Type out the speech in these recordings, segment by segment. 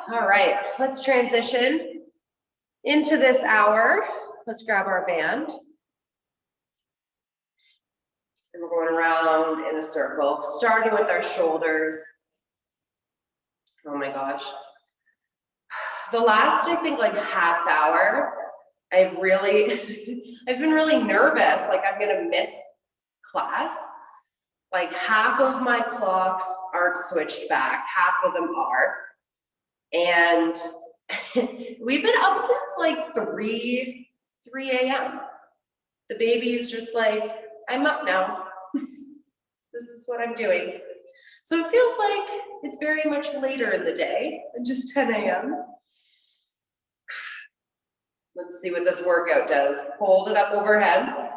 All right, let's transition into this hour. Let's grab our band. And we're going around in a circle, starting with our shoulders. Oh my gosh. The last, I think, like half hour, I've been really nervous, like I'm gonna miss class. Like half of my clocks aren't switched back, half of them are. And we've been up since like 3 a.m. The baby's just like, I'm up now. This is what I'm doing. So it feels like it's very much later in the day than just 10 a.m. Let's see what this workout does. Hold it up overhead.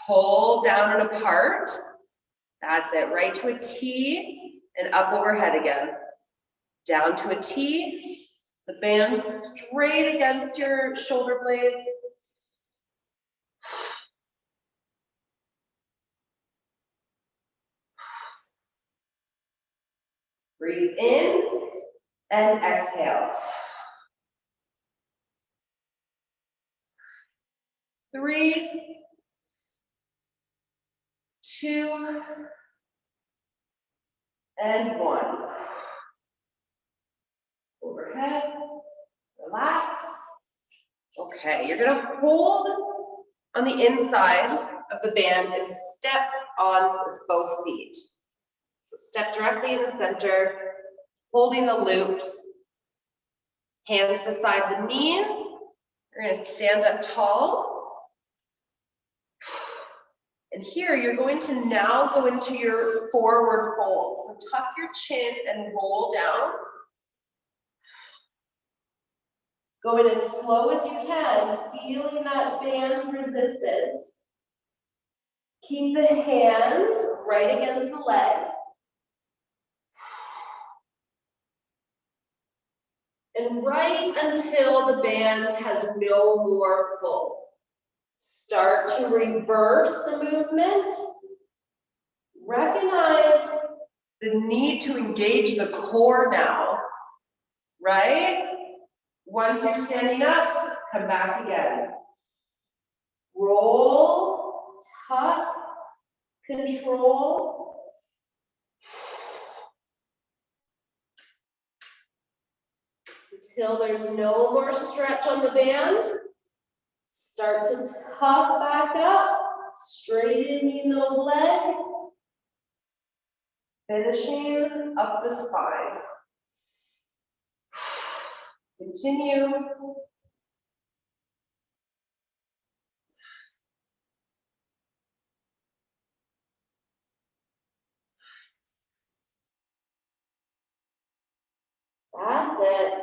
Pull down and apart. That's it. Right to a T and up overhead again. Down to a T. The band straight against your shoulder blades. Breathe in and exhale. 3, 2, and 1. Overhead, relax. Okay, you're gonna hold on the inside of the band and step on with both feet. So step directly in the center, holding the loops. Hands beside the knees. You're gonna stand up tall. And here you're going to now go into your forward fold. So tuck your chin and roll down. Go in as slow as you can, feeling that band's resistance. Keep the hands right against the legs. And right until the band has no more pull. Start to reverse the movement. Recognize the need to engage the core now, right? Once you're standing up, come back again. Roll, tuck, control. Until there's no more stretch on the band. Start to tuck back up, straightening those legs. Finishing up the spine. Continue. That's it.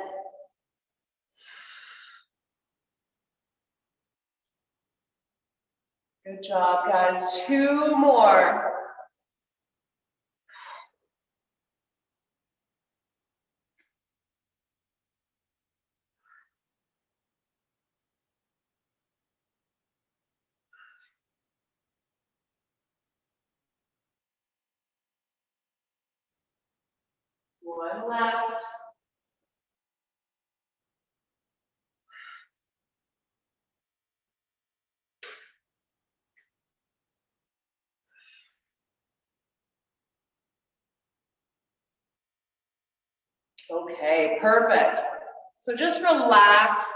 Good job, guys. 2 more. One left. Okay, perfect. So just relax.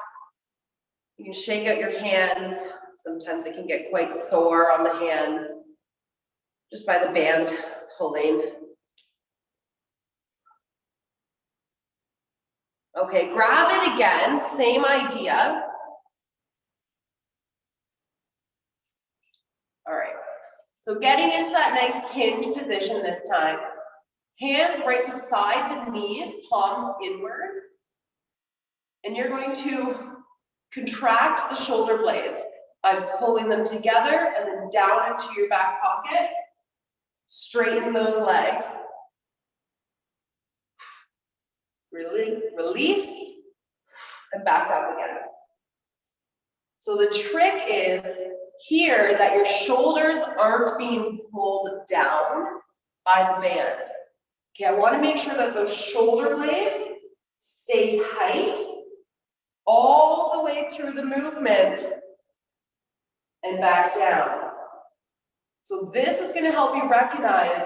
You can shake out your hands. Sometimes it can get quite sore on the hands just by the band pulling. Okay, grab it again, same idea. All right, so getting into that nice hinge position this time. Hands right beside the knees, palms inward. And you're going to contract the shoulder blades by pulling them together and then down into your back pockets. Straighten those legs. Release, and back up again. So the trick is here that your shoulders aren't being pulled down by the band. Okay, I want to make sure that those shoulder blades Stay tight all the way through the movement and back down. So this is going to help you recognize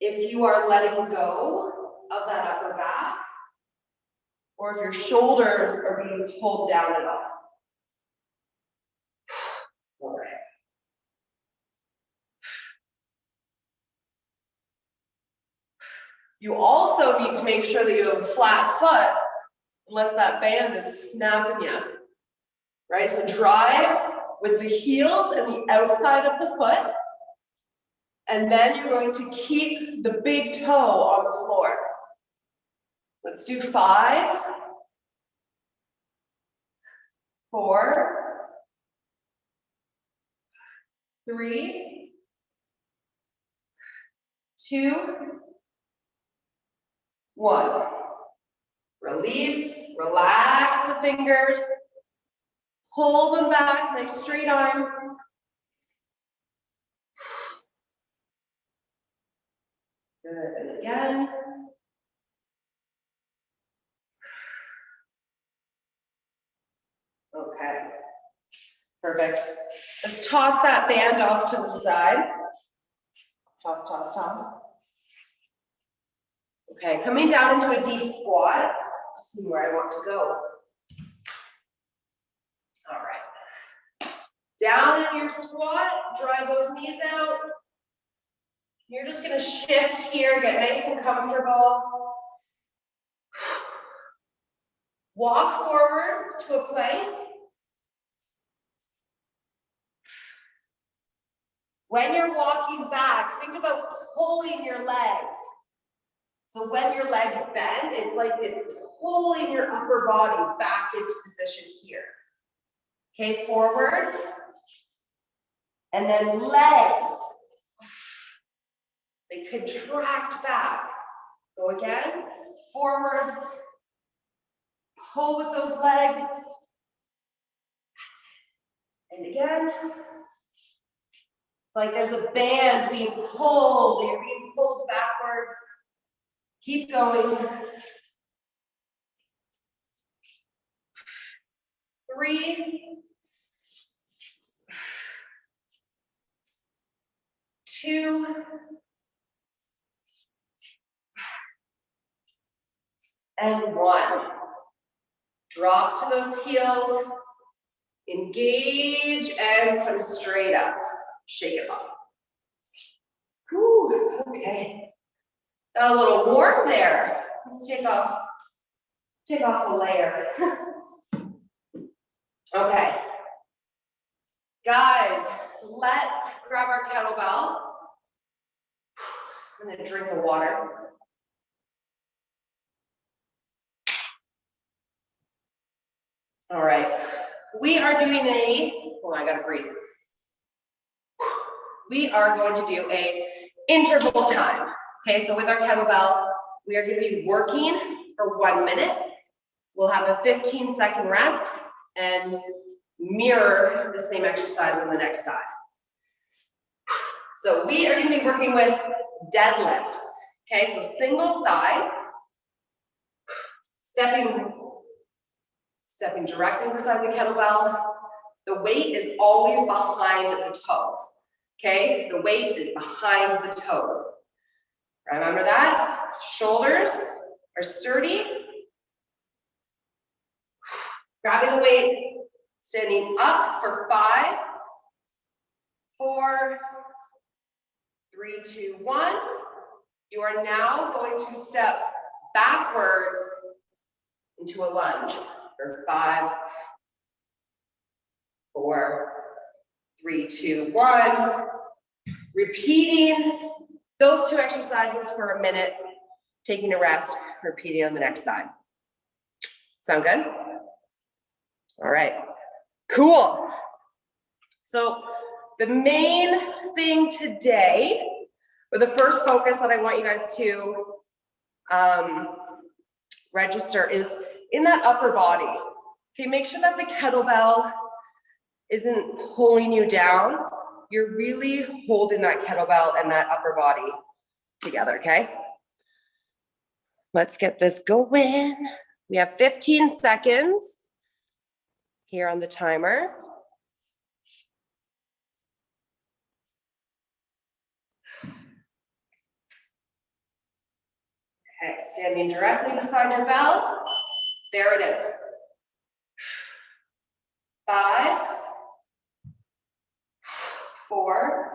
if you are letting go of that upper back or if your shoulders are being pulled down at all. All right. You also need to make sure that you have a flat foot unless that band is snapping you, right? So drive with the heels and the outside of the foot, and then you're going to keep the big toe on the floor. So let's do 5, 4, 3, 2, 1. Release, relax the fingers, pull them back, nice straight arm. Good, and again. Okay, perfect. Let's toss that band off to the side. Toss, toss, toss. Okay, coming down into a deep squat. See where I want to go. All right. Down in your squat, drive those knees out. You're just gonna shift here, get nice and comfortable. Walk forward to a plank. When you're walking back, think about pulling your legs. So when your legs bend, it's like it's pulling your upper body back into position here. Okay, forward. And then legs. They contract back. Go again, forward. Pull with those legs. That's it. And again. It's like there's a band being pulled, you're being pulled backwards. Keep going. 3, 2, and 1. Drop to those heels, engage, and come straight up. Shake it off. Whew, okay. Got a little warm there. Let's take off a layer. Okay. Guys, let's grab our kettlebell. I'm gonna drink of water. All right. We are doing I gotta breathe. We are going to do a interval time. Okay, so with our kettlebell, we are gonna be working for 1 minute. We'll have a 15-second rest and mirror the same exercise on the next side. So we are gonna be working with deadlifts. Okay, so single side, stepping directly beside the kettlebell. The weight is always behind the toes. Okay, the weight is behind the toes. Remember that? Shoulders are sturdy. Grabbing the weight, standing up for 5, 4, 3, 2, 1. You are now going to step backwards into a lunge for 5, 4, 3, 2, 1. Repeating those 2 exercises for a minute, taking a rest, repeating on the next side. Sound good? All right, cool. So the main thing today, or the first focus that I want you guys to register is in that upper body. Okay, make sure that the kettlebell isn't pulling you down. You're really holding that kettlebell and that upper body together, okay? Let's get this going. We have 15 seconds here on the timer. Okay, standing directly beside your bell. There it is. 5, 4,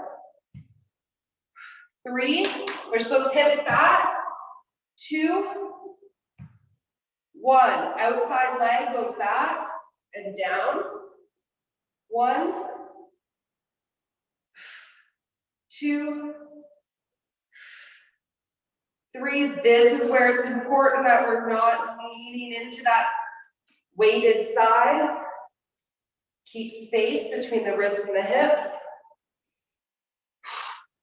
3, push those hips back. 2, 1, outside leg goes back and down. 1, 2, 3. This is where it's important that we're not leaning into that weighted side. Keep space between the ribs and the hips.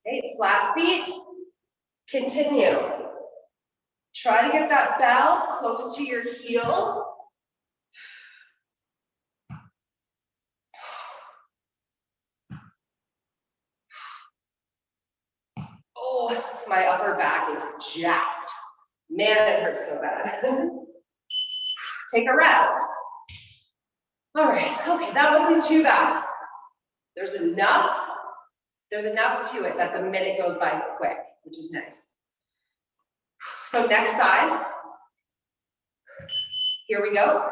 Okay, flat feet. Continue. Try to get that bell close to your heel. Oh, my upper back is jacked. Man, it hurts so bad. Take a rest. All right, okay, that wasn't too bad. There's enough to it that the minute goes by quick, which is nice. So next side. Here we go.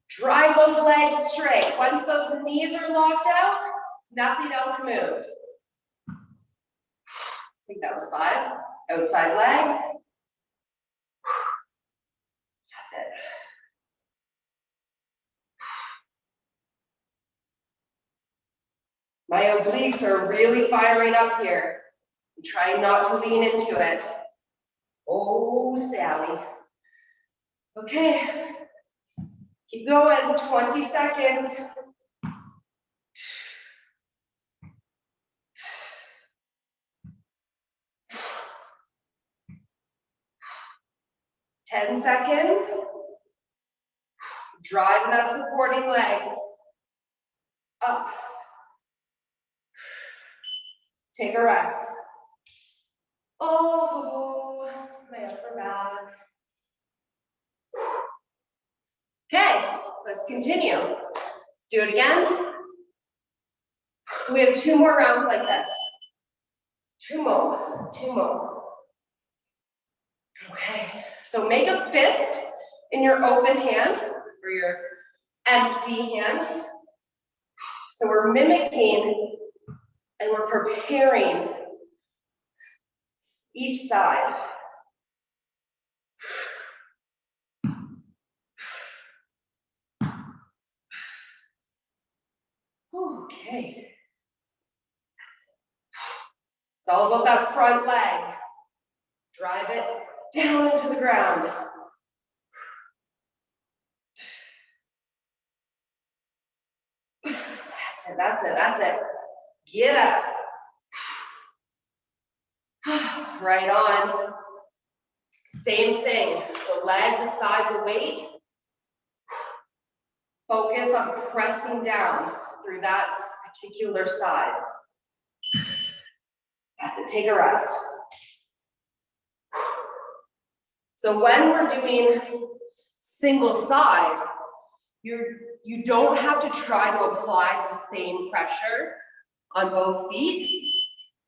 Drive those legs straight. Once those knees are locked out, nothing else moves. I think that was 5. Outside leg. That's it. My obliques are really firing up here. I'm trying not to lean into it. Oh, Sally. Okay. Keep going, 20 seconds. 10 seconds. Drive that supporting leg. Up. Take a rest. Oh, my upper back. Okay, let's continue. Let's do it again. We have 2 more rounds like this. 2 more, 2 more. Okay, so make a fist in your open hand or your empty hand. So we're mimicking and we're preparing each side. Okay. It's all about that front leg. Drive it down into the ground. That's it, that's it, that's it. Get up. Right on. Same thing, the leg beside the weight. Focus on pressing down through that particular side. That's it, take a rest. So when we're doing single side, you don't have to try to apply the same pressure on both feet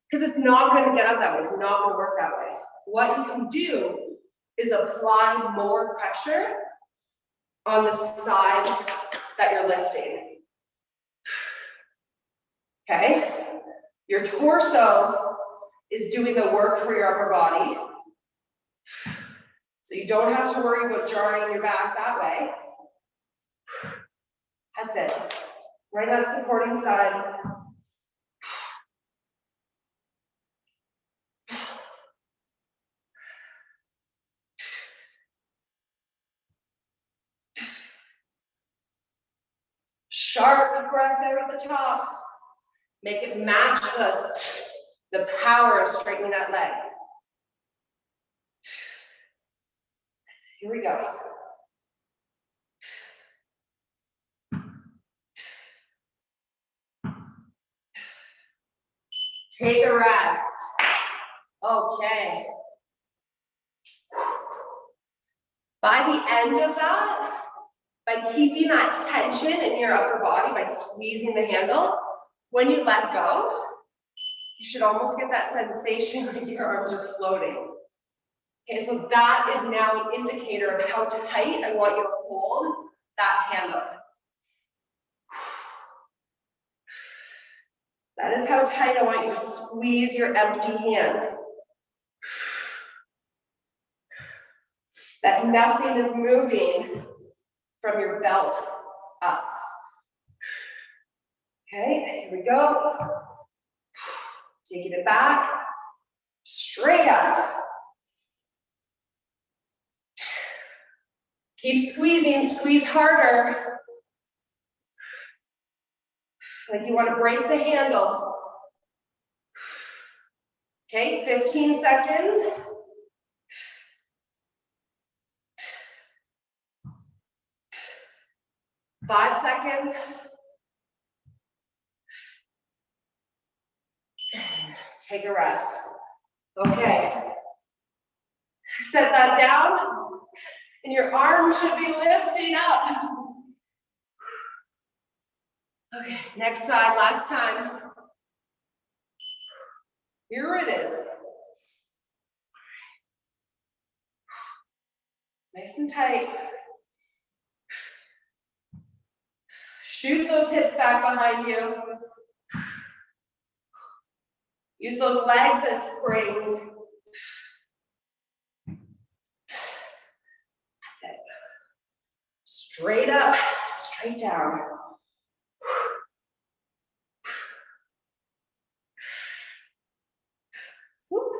because it's not going to get up that way. It's not going to work that way. What you can do is apply more pressure on the side that you're lifting. Okay? Your torso is doing the work for your upper body. So you don't have to worry about jarring your back that way. That's it. Right on that supporting side. Sharp breath out at the top. Make it match the power of straightening that leg. Here we go. Take a rest. Okay. By the end of that, by keeping that tension in your upper body, by squeezing the handle, when you let go, you should almost get that sensation like your arms are floating. Okay, so that is now an indicator of how tight I want you to hold that handle. That is how tight I want you to squeeze your empty hand. That nothing is moving from your belt up. Okay, here we go. Taking it back, straight up. Keep squeezing, squeeze harder. Like you want to break the handle. Okay, 15 seconds. Five seconds. Take a rest. Okay. Set that down, and your arm should be lifting up. Okay, next side, last time. Here it is. Nice and tight. Shoot those hips back behind you. Use those legs as springs. That's it. Straight up, straight down. Whoop.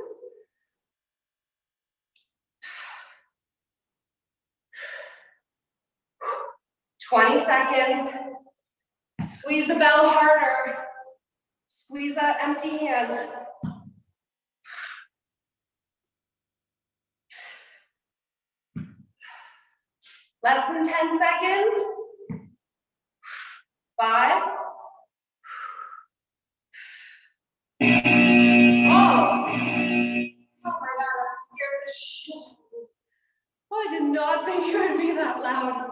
20 seconds. Squeeze the bell harder. Squeeze that empty hand. Less than 10 seconds. 5. Oh my God, that scared the shit out of me. Oh, I did not think it would be that loud.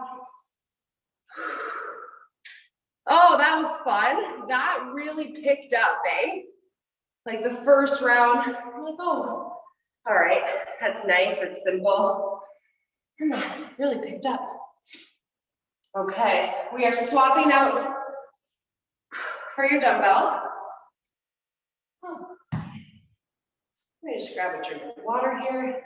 Oh, that was fun. That really picked up, eh? Like the first round, I'm like, oh, all right, that's nice, that's simple. And that really picked up. Okay, we are swapping out for your dumbbell. Let me just grab a drink of water here.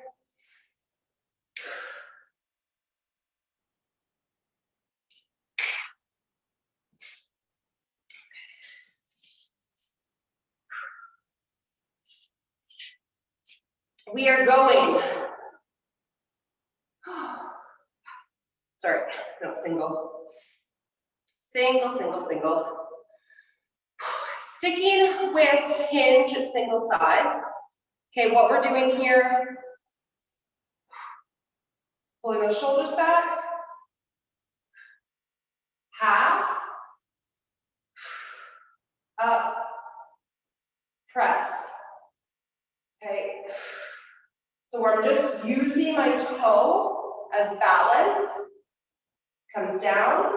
We are going. Sorry, no, single. Single, single, single. Sticking with hinge single sides. Okay, what we're doing here, pulling those shoulders back. Half. Up. Press. Okay. So we're just using my toe as balance. Comes down.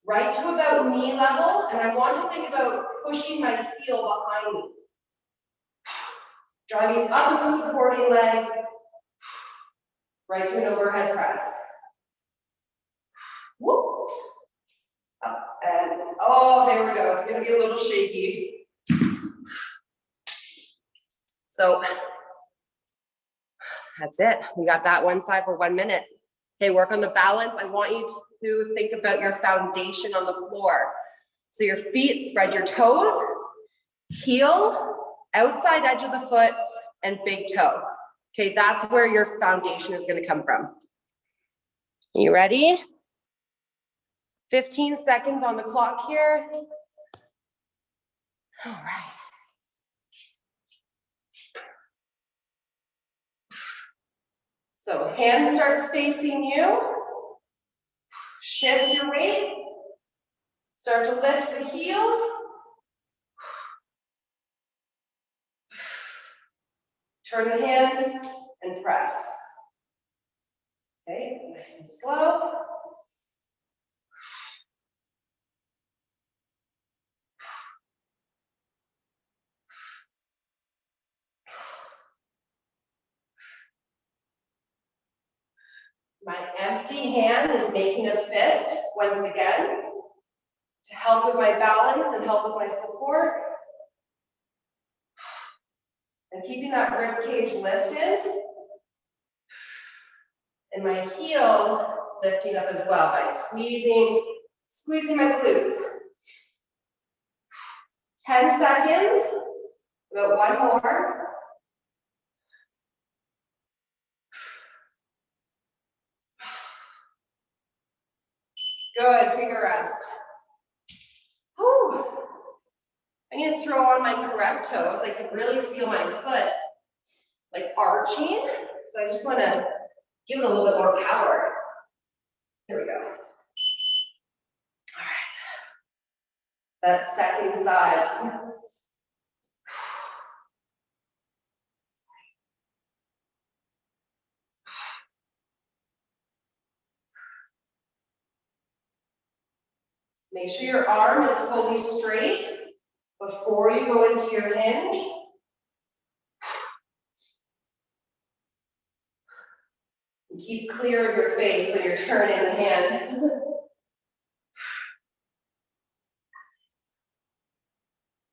Right to about knee level, and I want to think about pushing my heel behind me. Driving up the supporting leg, right to an overhead press. Whoop. Up and, oh, there we go. It's gonna be a little shaky. So, that's it. We got that one side for 1 minute. Okay, work on the balance. I want you to think about your foundation on the floor. So your feet, spread your toes, heel, outside edge of the foot, and big toe. Okay, that's where your foundation is gonna come from. You ready? 15 seconds on the clock here. All right. So hand starts facing you. Shift your weight. Start to lift the heel. Turn the hand and press. Okay, nice and slow. My empty hand is making a fist once again to help with my balance and help with my support. And keeping that rib cage lifted. And my heel lifting up as well by squeezing my glutes. 10 seconds, about one more. Good, take a rest. Whew. I'm gonna throw on my correct toes. I can really feel my foot like arching. So I just wanna give it a little bit more power. Here we go. All right. That second side. Make sure your arm is fully straight before you go into your hinge. And keep clear of your face when you're turning the hand.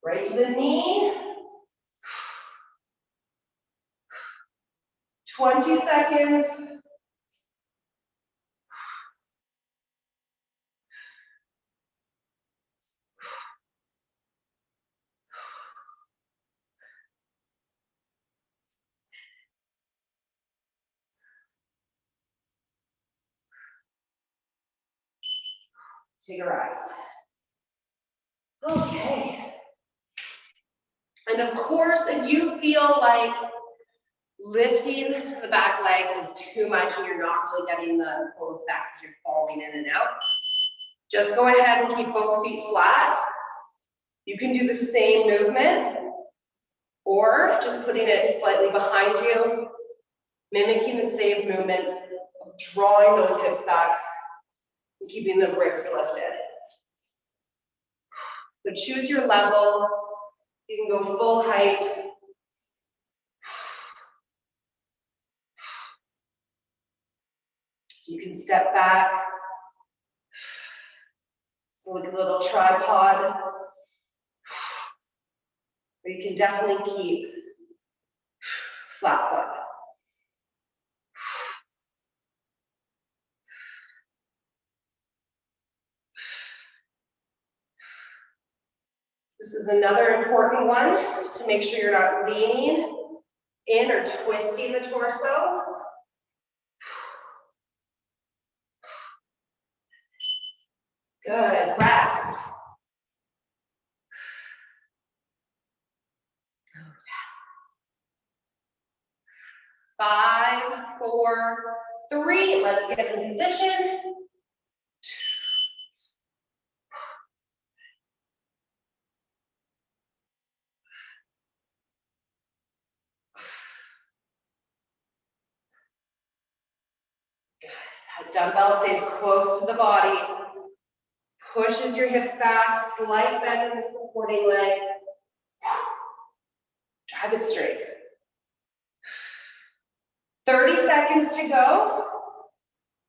Right to the knee. 20 seconds. Take a rest. Okay. And of course, if you feel like lifting the back leg is too much and you're not really getting the full effect because you're falling in and out, just go ahead and keep both feet flat. You can do the same movement or just putting it slightly behind you, mimicking the same movement of drawing those hips back and keeping the ribs lifted. So choose your level. You can go full height. You can step back. So like a little tripod. Or you can definitely keep flat foot. This is another important one to make sure you're not leaning in or twisting the torso. Good, rest. 5, 4, 3, let's get in position. Good, that dumbbell stays close to the body. Pushes your hips back, slight bend in the supporting leg. Drive it straight. 30 seconds to go.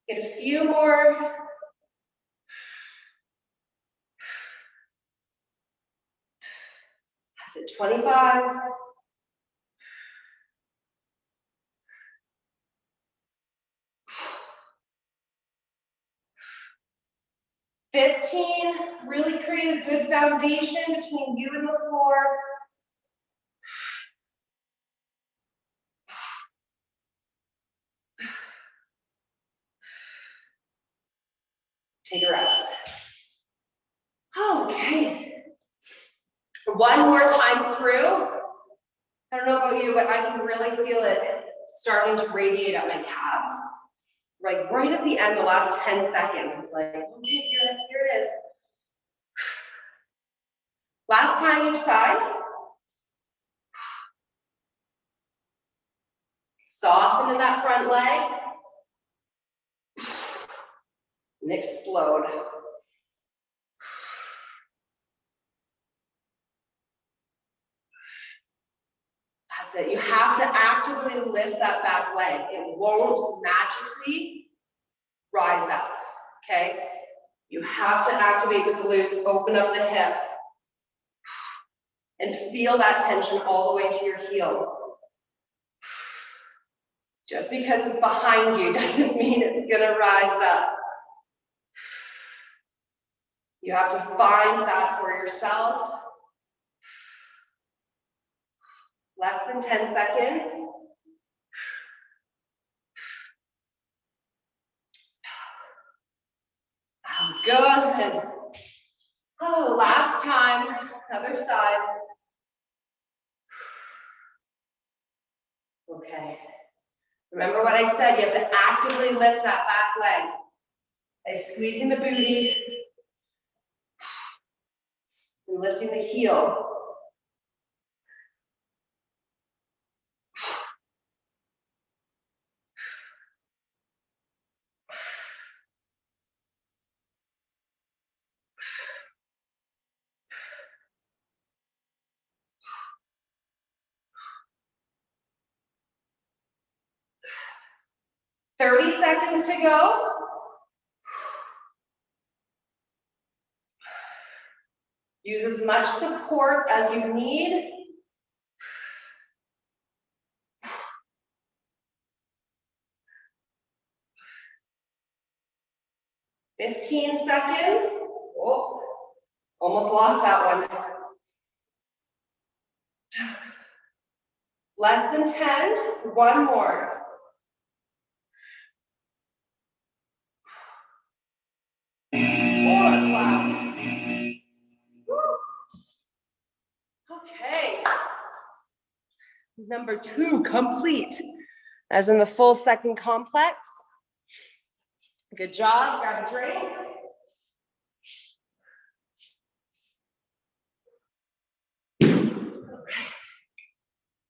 Get a few more. That's it, 25. 15, really create a good foundation between you and the floor. Take a rest. Okay. One more time through. I don't know about you, but I can really feel it starting to radiate up my calves. Like right at the end, the last 10 seconds, it's like, okay, here it is. Last time each side. that front leg and explode. That's it. You have to actively lift that back leg. It won't magically rise up, okay? You have to activate the glutes, open up the hip, and feel that tension all the way to your heel. Just because it's behind you doesn't mean it's gonna rise up. You have to find that for yourself. Less than 10 seconds. Good. Oh, last time, other side. Okay. Remember what I said, you have to actively lift that back leg by squeezing the booty and lifting the heel. "30 seconds to go. Use as much support as you need. "15 seconds. Oh, almost lost that one. Less than 10, one more. Oh, that's loud. Woo. Okay. Number 2, complete. As in the full second complex. Good job, grab a drink.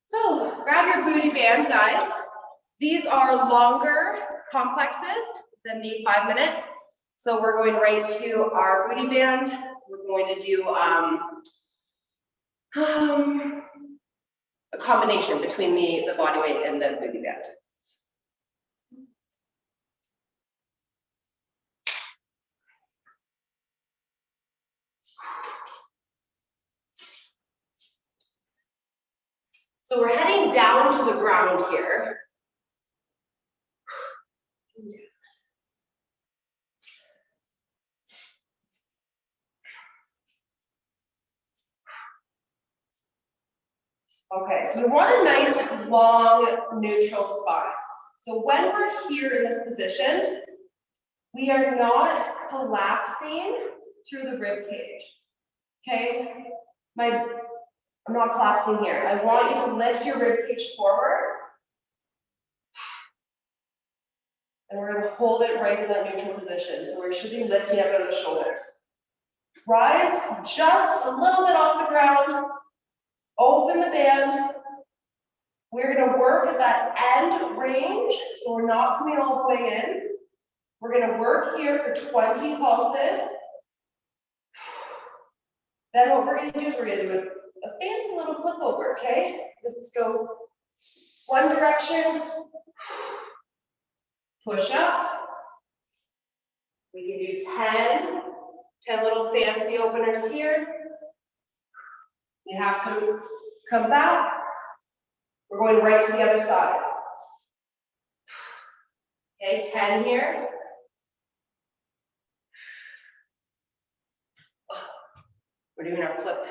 So, grab your booty band, guys. These are longer complexes than the 5 minutes. So we're going right to our booty band. We're going to do a combination between the body weight and the booty band. So we're heading down to the ground here. Okay, so we want a nice, long, neutral spine. So when we're here in this position, we are not collapsing through the rib cage. Okay? I'm not collapsing here. I want you to lift your rib cage forward. And we're going to hold it right in that neutral position. So we should be lifting up out of the shoulders. Rise just a little bit off the ground. Open the band. We're going to work at that end range. So we're not coming all the way in. We're going to work here for 20 pulses. Then what we're going to do is we're going to do a fancy little flip over, okay? Let's go one direction. Push up. We can do 10 little fancy openers here. You have to come back. We're going right to the other side. Okay, 10 here. We're doing our flip.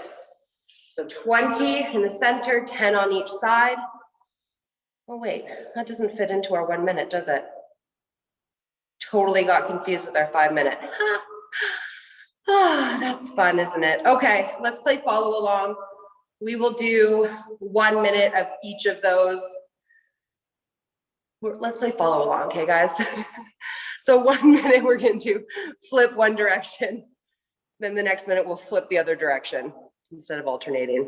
So 20 in the center, 10 on each side. Oh wait, that doesn't fit into our 1 minute, does it? Totally got confused with our 5 minute. That's fun, isn't it? Okay, let's play follow along. We will do 1 minute of each of those. Let's play follow along, okay, guys? So 1 minute, we're going to flip one direction. Then the next minute, we'll flip the other direction instead of alternating.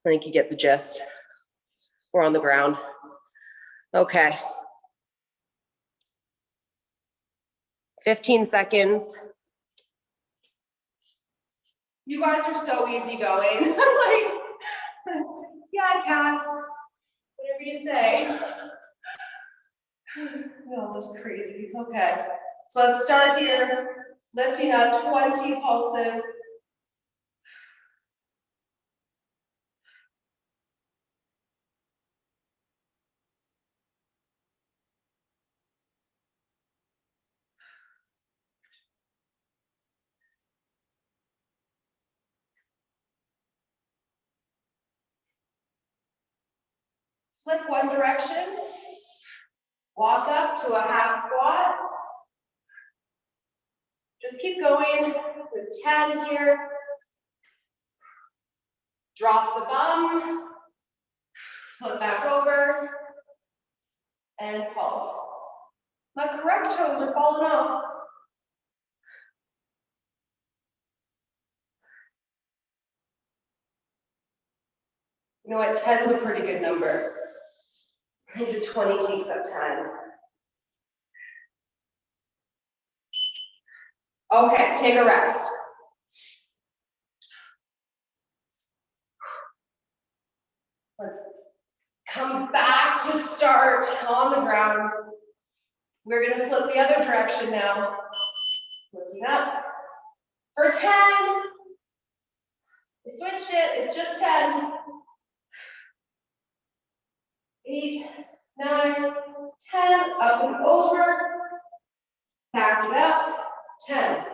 I think you get the gist. We're on the ground. Okay. 15 seconds. You guys are so easygoing. Like, yeah, calves, whatever you say. No, that's crazy. Okay, so let's start here. Lifting up 20 pulses. Flip one direction. Walk up to a half squat. Just keep going with 10 here. Drop the bum. Flip back over. And pulse. My correct toes are falling off. You know what, 10 is a pretty good number. I think the 20 takes up 10. Okay, take a rest. Let's come back to start on the ground. We're gonna flip the other direction now. Lifting up. For 10. We switched it, it's just 10. 8, 9, 10, up and over. Back it up, 10.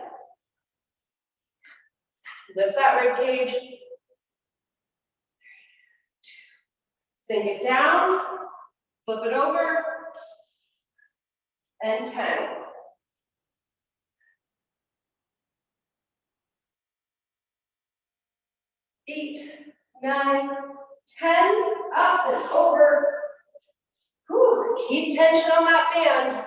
Lift that rib cage. 3, 2. Sink it down, flip it over, and 10. 8, 9, 10, up and over. Whew, keep tension on that band.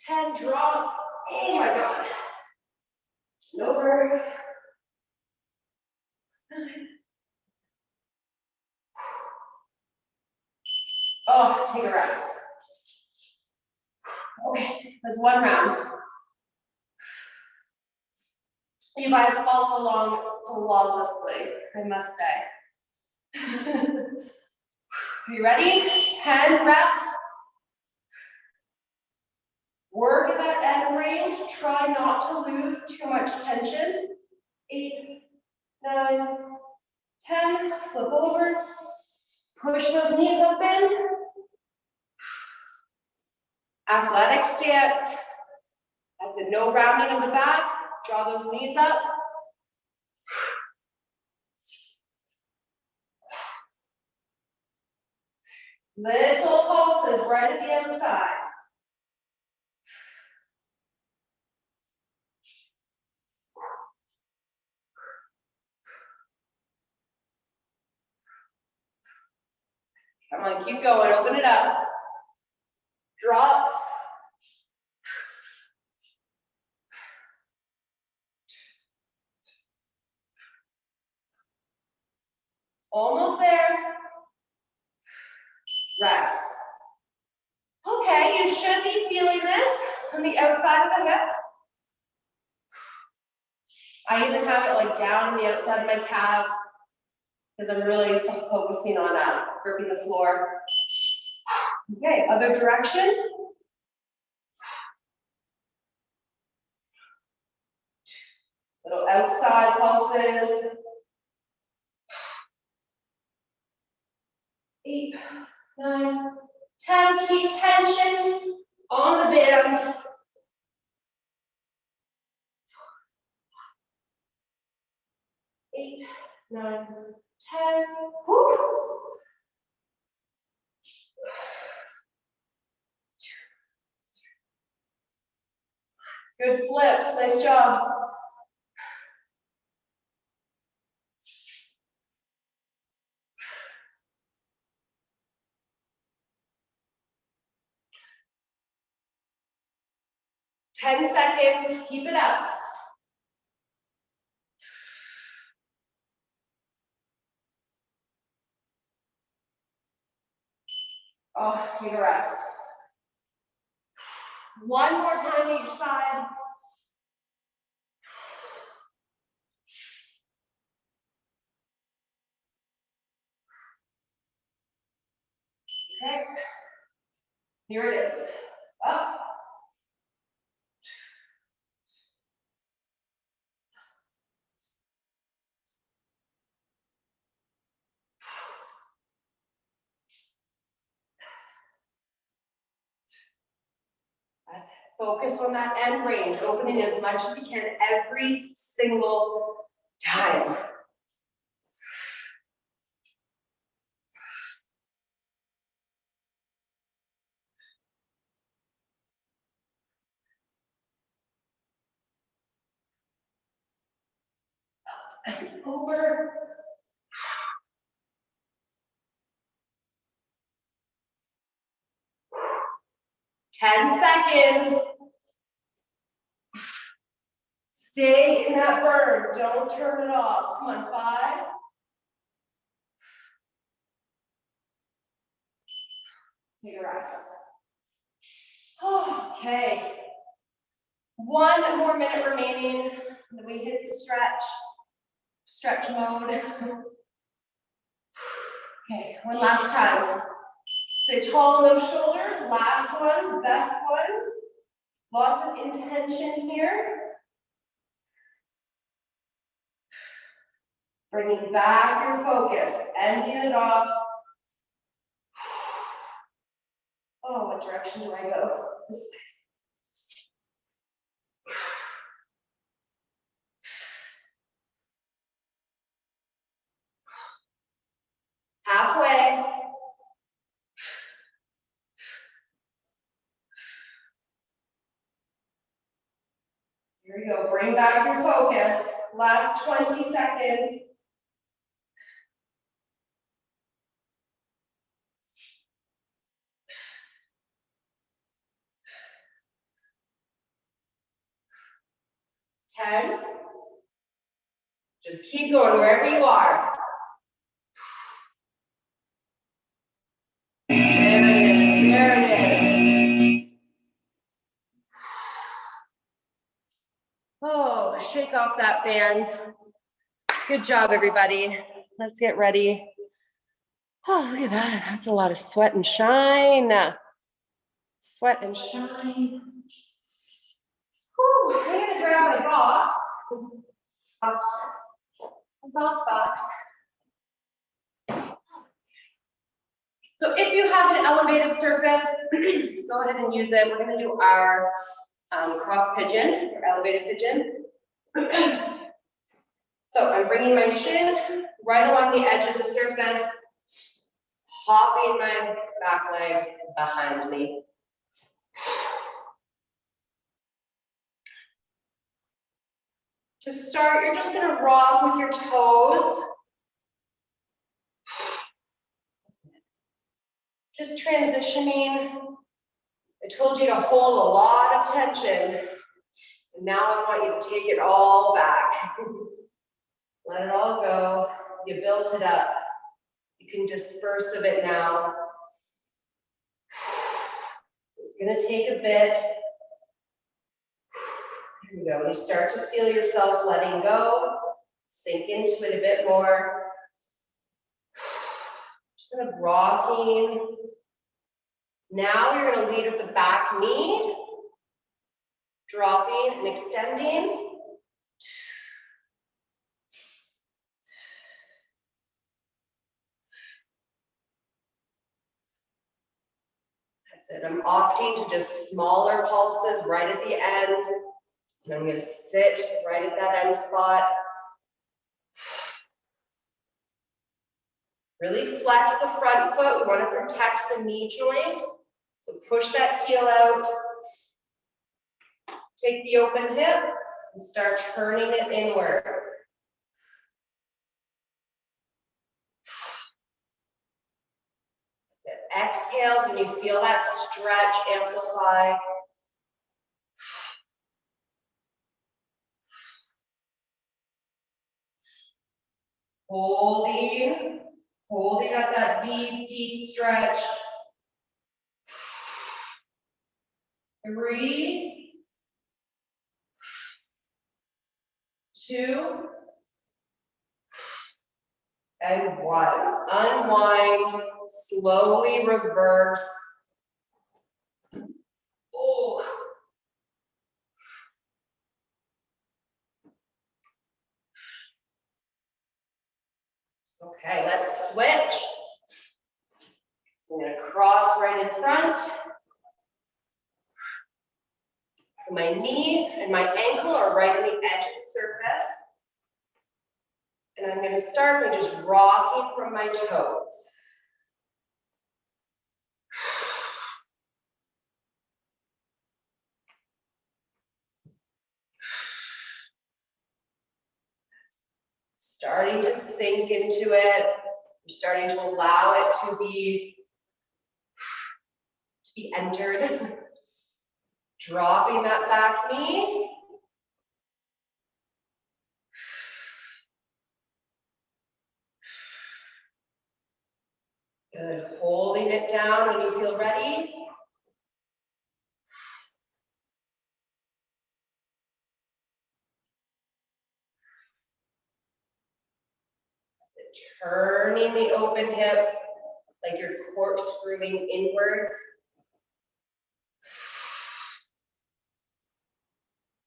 10, drop. Oh my God. Over. 9. Oh, take a rest. Okay, that's one round. You guys follow along flawlessly, I must say. Are you ready? 10 reps. Work at that end range. Try not to lose too much tension. 8, 9, 10. Flip over. Push those knees open. Athletic stance. That's it. No rounding of the back. Draw those knees up. Little pulses right at the outside. Come on, keep going. Open it up. Drop. Almost there. Rest. Okay, you should be feeling this on the outside of the hips. I even have it like down on the outside of my calves because I'm really focusing on gripping the floor. Okay, other direction. Little outside pulses. 8, 9, 10. Keep tension on the band. 8, 9, 10. Woo. Good flips, nice job. Ten seconds, keep it up. Oh, take a rest. One more time each side. Okay. Here it is. Up. That's it. Focus on that end range, opening as much as you can every single time. Over. 10 seconds. Stay in that burn. Don't turn it off. Come on, 5. Take a rest. Okay. 1 more minute remaining. Then we hit the stretch mode. Okay, one last time. Stay tall in those shoulders. Last ones, best ones. Lots of intention here. Bringing back your focus, ending it off. Oh, what direction do I go? This way. Halfway. Here we go. Bring back your focus. Last 20 seconds. Ten. Just keep going wherever you are. There it is. There it is. Oh, shake off that band. Good job, everybody. Let's get ready. Oh, look at that. That's a lot of sweat and shine. Sweat and shine. Whew, I'm gonna grab my box. Soft box. So if you have an elevated surface, go ahead and use it. We're gonna do our cross pigeon, or elevated pigeon. So I'm bringing my shin right along the edge of the surface, hopping my back leg behind me. To start, you're just gonna rock with your toes. Just transitioning. I told you to hold a lot of tension. And now I want you to take it all back. Let it all go. You built it up. You can disperse of it now. It's gonna take a bit. Here we go. You start to feel yourself letting go. Sink into it a bit more. Just kind of rocking. Now you're gonna lead with the back knee. Dropping and extending. That's it. I'm opting to just smaller pulses right at the end. And I'm gonna sit right at that end spot. Really flex the front foot. We want to protect the knee joint. So push that heel out. Take the open hip and start turning it inward. That's it. Exhales when you feel that stretch amplify. Holding at that deep, deep stretch. 3, 2, and 1. Unwind, slowly reverse. Oh. Okay, let's switch. So I'm going to cross right in front. So my knee and my ankle are right on the edge of the surface. And I'm going to start by just rocking from my toes. Starting to sink into it. You're starting to allow it to be entered. Dropping that back knee. Good. Holding it down when you feel ready. That's it. Turning the open hip like you're corkscrewing inwards.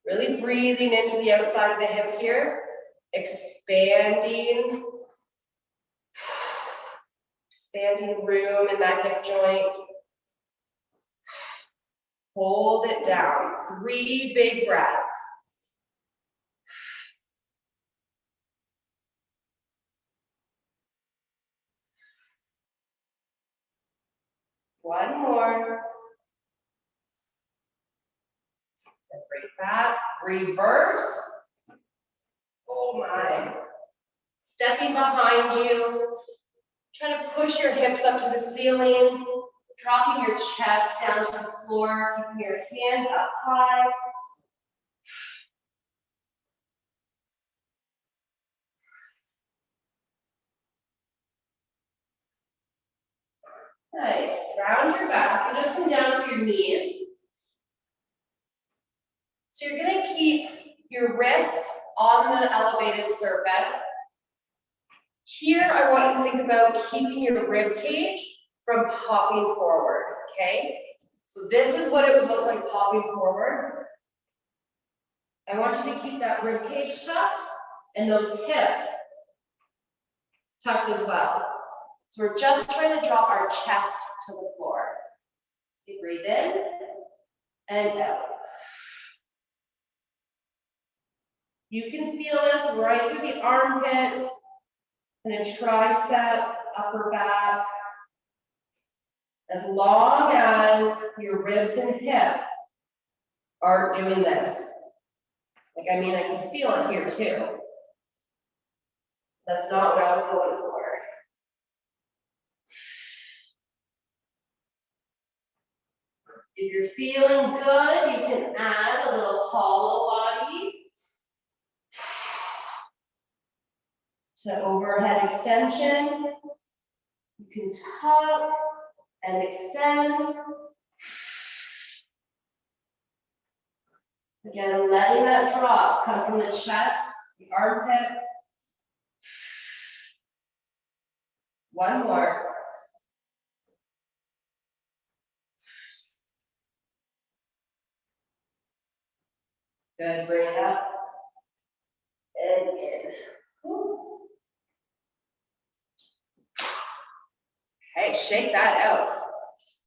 Really breathing into the outside of the hip here. Expanding room in that hip joint. Hold it down. 3 big breaths. One more. Break back. Reverse. Oh my. Stepping behind you. Try to push your hips up to the ceiling. Dropping your chest down to the floor. Keeping your hands up high. Nice. Round your back and just come down to your knees. So you're going to keep your wrist on the elevated surface. Here, I want you to think about keeping your rib cage from popping forward, okay? So this is what it would look like popping forward. I want you to keep that rib cage tucked and those hips tucked as well. So we're just trying to drop our chest to the floor. You breathe in and out. You can feel this right through the armpits and a tricep, upper back. As long as your ribs and hips aren't doing this. Like, I mean, I can feel it here too. That's not what I was going for. If you're feeling good, you can add a little hollow body to overhead extension. You can tuck and extend. Again, letting that drop come from the chest, the armpits. One more. Good, bring it up and in. Woo. Okay, shake that out.